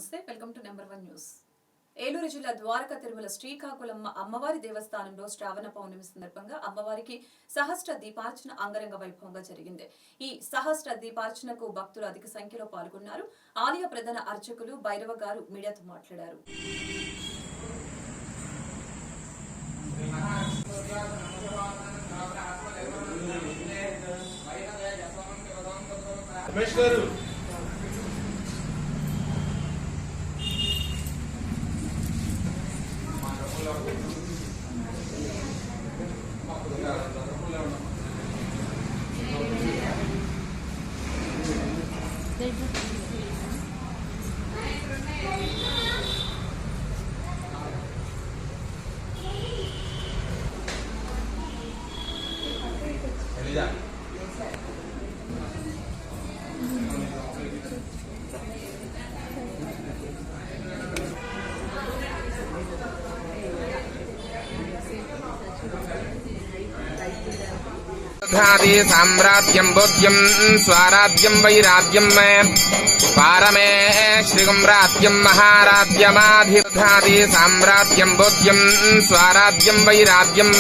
నమస్తే welcome to number 1 news. Eluru జిల్లా ద్వారకా తిరుమల శ్రీకాకుళమ్మ అమ్మవారి దేవస్థానంలో శ్రావణ పౌర్ణమి సందర్భంగా అమ్మవారికి సహస్ర దీపార్చన అంగరంగ వైభవంగా జరిగింది. ఈ సహస్ర దీపార్చనకు భక్తులు అధిక సంఖ్యలో పాల్గొన్నారు. ఆలయ ప్రధాన అర్చకులు భైరవ గారు మీడియాతో మాట్లాడారు. साम्राज्यं बोध्यं स्वाराज्यं वैराज्यं पारमे श्रीगुम्राज्यं महाराज्यमाधिधाति साम्राज्यं बोध्यं स्वाराज्यं वैराज्यं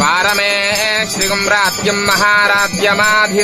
पारमे श्रीगुम्राज्यं महाराज्यमाधि